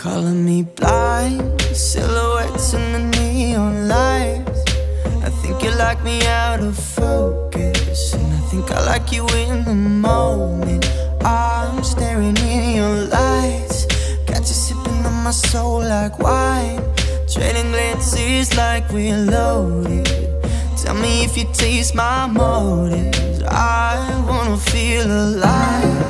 calling me blind, silhouettes in the neon lights. I think you like me out of focus, and I think I like you in the moment. I'm staring in your lights, got you sipping on my soul like wine, trading glances like we're loaded. Tell me if you taste my motives, I wanna feel alive.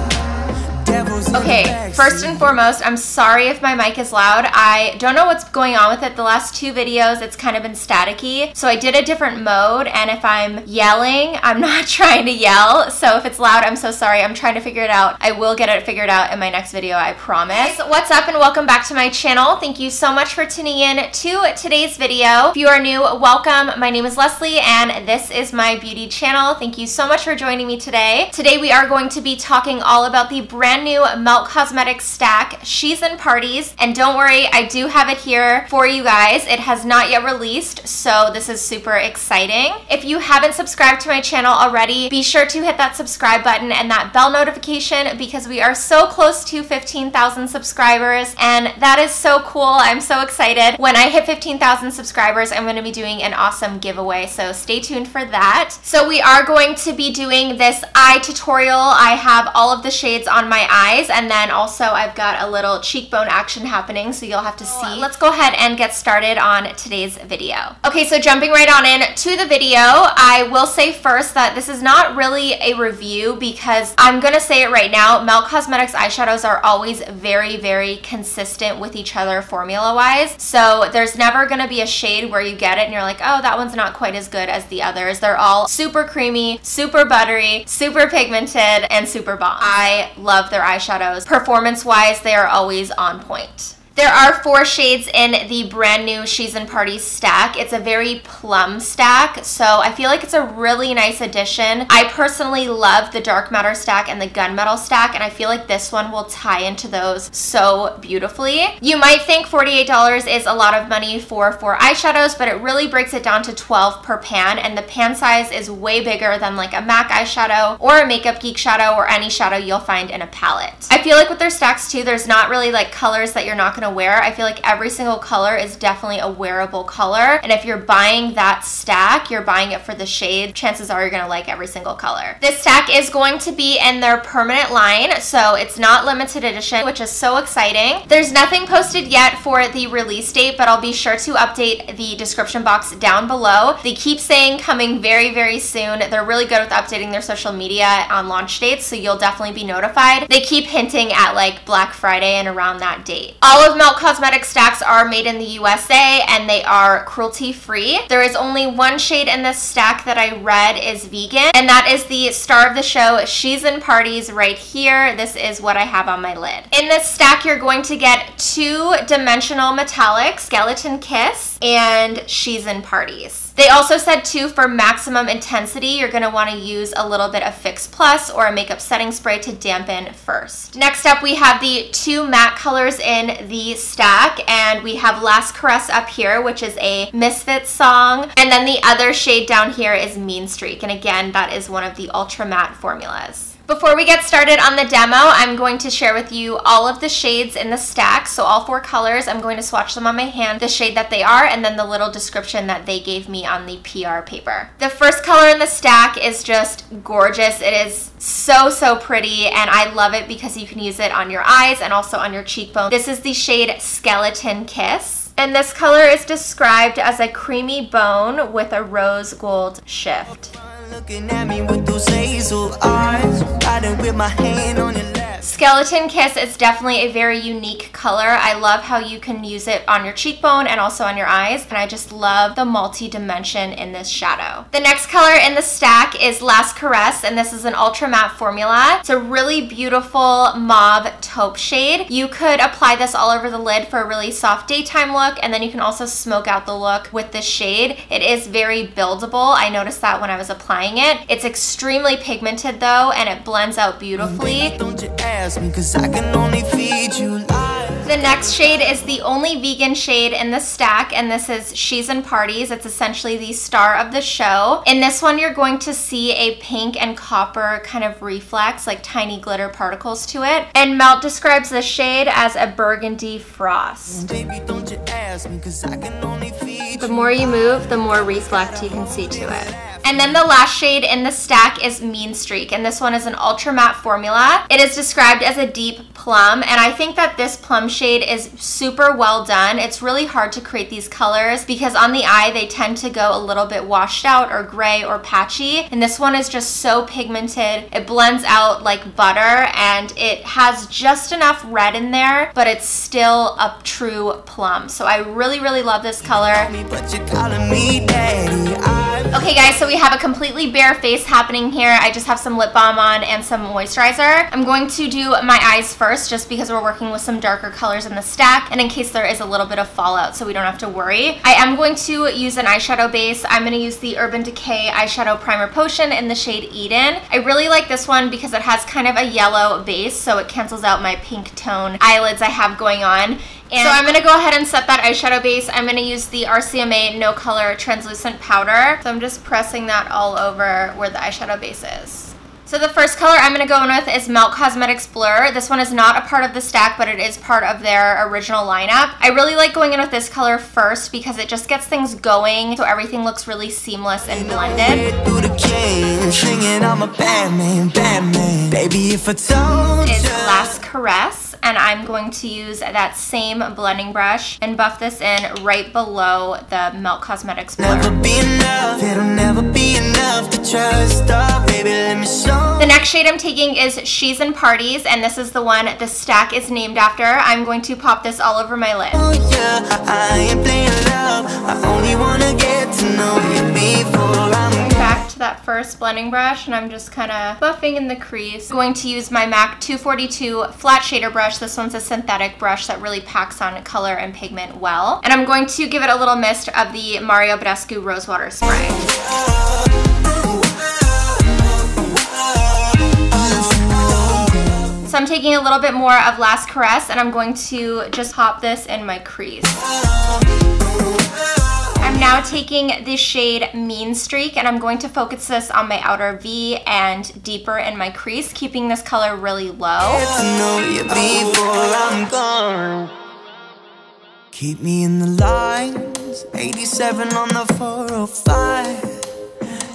Okay, first and foremost, I'm sorry if my mic is loud. I don't know what's going on with it. The last two videos, it's kind of been staticky. So I did a different mode, and if I'm yelling, I'm not trying to yell. So if it's loud, I'm so sorry. I'm trying to figure it out. I will get it figured out in my next video, I promise. What's up, and welcome back to my channel. Thank you so much for tuning in to today's video. If you are new, welcome. My name is Leslie, and this is my beauty channel. Thank you so much for joining me today. Today, we are going to be talking all about the brand new Melt Cosmetics stack, She's in Parties. And don't worry, I do have it here for you guys. It has not yet released, so this is super exciting. If you haven't subscribed to my channel already, be sure to hit that subscribe button and that bell notification, because we are so close to 15,000 subscribers, and that is so cool. I'm so excited. When I hit 15,000 subscribers, I'm going to be doing an awesome giveaway, so stay tuned for that. So we are going to be doing this eye tutorial. I have all of the shades on my eyes, and then also I've got a little cheekbone action happening, so you'll have to see. Let's go ahead and get started on today's video. Okay, so jumping right on in to the video, I will say first that this is not really a review, because I'm gonna say it right now, Melt Cosmetics eyeshadows are always very, very consistent with each other formula-wise. So there's never gonna be a shade where you get it and you're like, oh, that one's not quite as good as the others. They're all super creamy, super buttery, super pigmented, and super bomb. I love their eyeshadows. Performance-wise, they are always on point. There are 4 shades in the brand new She's in Parties stack. It's a very plum stack, so I feel like it's a really nice addition. I personally love the dark matter stack and the gunmetal stack, and I feel like this one will tie into those so beautifully. You might think $48 is a lot of money for 4 eyeshadows, but it really breaks it down to 12 per pan, and the pan size is way bigger than like a MAC eyeshadow or a Makeup Geek shadow or any shadow you'll find in a palette. I feel like with their stacks too, there's not really like colors that you're not gonna wear. I feel like every single color is definitely a wearable color, and if you're buying that stack, you're buying it for the shade, chances are you're gonna like every single color. This stack is going to be in their permanent line, so it's not limited edition, which is so exciting. There's nothing posted yet for the release date, but I'll be sure to update the description box down below. They keep saying coming very, very soon. They're really good with updating their social media on launch dates, so you'll definitely be notified. They keep hinting at like Black Friday and around that date. All of Melt Cosmetics stacks are made in the USA, and they are cruelty-free. There is only one shade in this stack that I read is vegan, and that is the star of the show, She's in Parties, right here. This is what I have on my lid. In this stack, you're going to get 2-dimensional metallics, Skeleton Kiss and She's in Parties. They also said too, for maximum intensity, you're gonna wanna use a little bit of Fix Plus or a makeup setting spray to dampen first. Next up, we have the 2 matte colors in the stack, and we have Last Caress up here, which is a Misfits song, and then the other shade down here is Meanstreak, and again, that is one of the ultra matte formulas. Before we get started on the demo, I'm going to share with you all of the shades in the stack. So all 4 colors, I'm going to swatch them on my hand, the shade that they are, and then the little description that they gave me on the PR paper. The first color in the stack is just gorgeous. It is so, so pretty, and I love it because you can use it on your eyes and also on your cheekbone. This is the shade Skeleton Kiss. And this color is described as a creamy bone with a rose gold shift. Looking at me with those hazel eyes, riding with my hand on your lap. Skeleton Kiss is definitely a very unique color. I love how you can use it on your cheekbone and also on your eyes, and I just love the multi-dimension in this shadow. The next color in the stack is Last Caress, and this is an ultra matte formula. It's a really beautiful mauve taupe shade. You could apply this all over the lid for a really soft daytime look, and then you can also smoke out the look with this shade. It is very buildable. I noticed that when I was applying it. It's extremely pigmented though, and it blends out beautifully. Don't you ask me, 'cause I can only feed you lies. The next shade is the only vegan shade in the stack, and this is She's in Parties. It's essentially the star of the show. In this one, you're going to see a pink and copper kind of reflex, like tiny glitter particles to it. And Melt describes the shade as a Burgundy Frost. Baby, don't you ask me, 'cause I can only feed The more you move, the more reflect you can see to it. And then the last shade in the stack is Meanstreak, and this one is an ultra matte formula. It is described as a deep plum, and I think that this plum shade is super well done. It's really hard to create these colors because on the eye they tend to go a little bit washed out or gray or patchy, and this one is just so pigmented. It blends out like butter, and it has just enough red in there, but it's still a true plum. So I really, really love this color. me, but you're calling me daddy. Okay guys, so we have a completely bare face happening here. I just have some lip balm on and some moisturizer. I'm going to do my eyes first just because we're working with some darker colors in the stack and in case there is a little bit of fallout so we don't have to worry. I am going to use an eyeshadow base. I'm going to use the Urban Decay Eyeshadow Primer Potion in the shade Eden. I really like this one because it has kind of a yellow base, so it cancels out my pink tone eyelids I have going on. And so I'm going to go ahead and set that eyeshadow base. I'm going to use the RCMA No Color Translucent Powder. So I'm just pressing that all over where the eyeshadow base is. So the first color I'm going to go in with is Melt Cosmetics Blur. This one is not a part of the stack, but it is part of their original lineup. I really like going in with this color first because it just gets things going, so everything looks really seamless and blended. Is Last Caress, and I'm going to use that same blending brush and buff this in right below the Melt Cosmetics Blur. Never be enough, it'll never be enough to trust up, baby, let me show. The next shade I'm taking is She's in Parties, and this is the one the stack is named after. I'm going to pop this all over my lid. Oh yeah, I ain't playing love, I only wanna get to know you before I'm Back to that first blending brush, and I'm just kind of buffing in the crease. I'm going to use my MAC 242 flat shader brush. This one's a synthetic brush that really packs on color and pigment well. And I'm going to give it a little mist of the Mario Badescu Rosewater Spray. So I'm taking a little bit more of Last Caress, and I'm going to just pop this in my crease. I'm now taking the shade Meanstreak, and I'm going to focus this on my outer V and deeper in my crease, keeping this color really low. Keep me in the lines, 87 on the 405.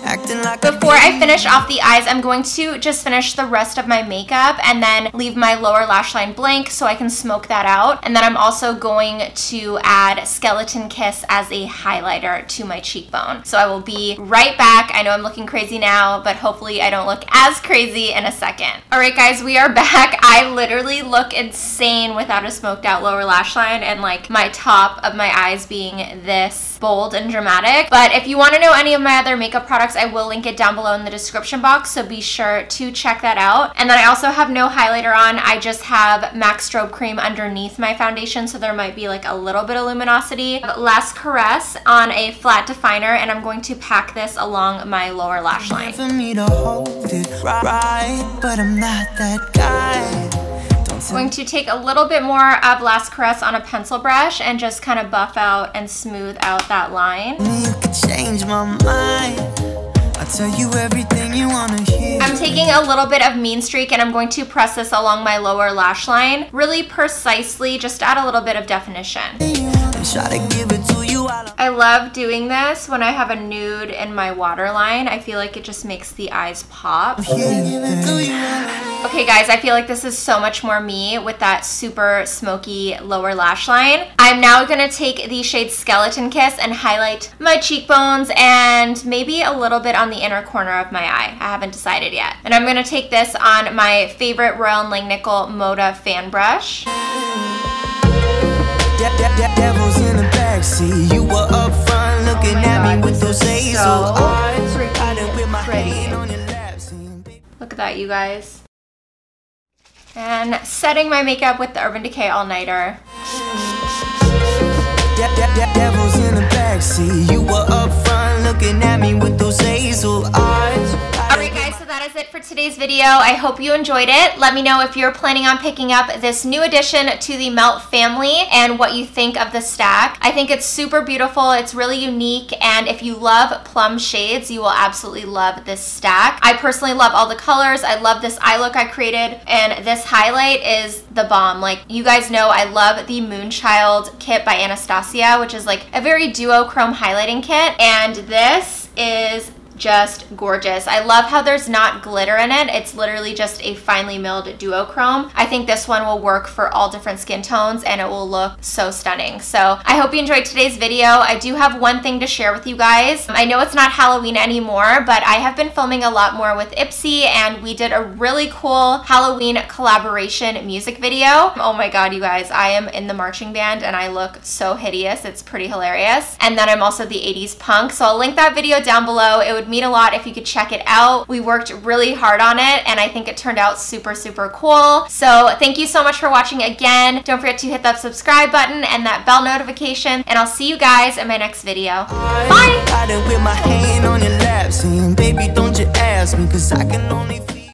Acting like Before I finish off the eyes, I'm going to just finish the rest of my makeup and then leave my lower lash line blank so I can smoke that out. And then I'm also going to add Skeleton Kiss as a highlighter to my cheekbone. So I will be right back. I know I'm looking crazy now, but hopefully I don't look as crazy in a second. All right, guys, we are back. I literally look insane without a smoked out lower lash line and like my top of my eyes being this bold and dramatic. But if you want to know any of my other makeup products, I will link it down below in the description box, so be sure to check that out. And then I also have no highlighter on. I just have MAC Strobe Cream underneath my foundation, so there might be like a little bit of luminosity. Last Caress on a flat definer, and I'm going to pack this along my lower lash line. for me to hold it right, but I'm not that guy. I'm going to take a little bit more of Last Caress on a pencil brush and just kind of buff out and smooth out that line. You could change my mind. I'll tell you everything you wanna hear. I'm taking a little bit of Meanstreak and I'm going to press this along my lower lash line really precisely, just to add a little bit of definition. Try to give it to you. I love doing this when I have a nude in my waterline. I feel like it just makes the eyes pop. Okay guys, I feel like this is so much more me with that super smoky lower lash line. I'm now gonna take the shade Skeleton Kiss and highlight my cheekbones and maybe a little bit on the inner corner of my eye. I haven't decided yet. And I'm gonna take this on my favorite Royal & Langnickel Moda fan brush. Devils in the backseat, you were up front looking at me with those hazel eyes. Look at that, you guys. And setting my makeup with the Urban Decay All-Nighter. Devils in the backseat, you were up front looking at me with those hazel eyes. Alright guys, so that is that is it for today's video. I hope you enjoyed it. Let me know if you're planning on picking up this new addition to the Melt family and what you think of the stack. I think it's super beautiful. It's really unique, and if you love plum shades, you will absolutely love this stack. I personally love all the colors. I love this eye look I created, and this highlight is the bomb. Like, you guys know I love the Moonchild kit by Anastasia, which is like a very duochrome highlighting kit, and this is just gorgeous. I love how there's not glitter in it. It's literally just a finely milled duochrome. I think this one will work for all different skin tones, and it will look so stunning. So I hope you enjoyed today's video. I do have one thing to share with you guys. I know it's not Halloween anymore, but I have been filming a lot more with IPSY, and we did a really cool Halloween collaboration music video. Oh my god, you guys, I am in the marching band and I look so hideous. It's pretty hilarious. And then I'm also the 80s punk, so I'll link that video down below. It would mean a lot if you could check it out. We worked really hard on it, and I think it turned out super, super cool. So thank you so much for watching again. Don't forget to hit that subscribe button and that bell notification, and I'll see you guys in my next video. Bye!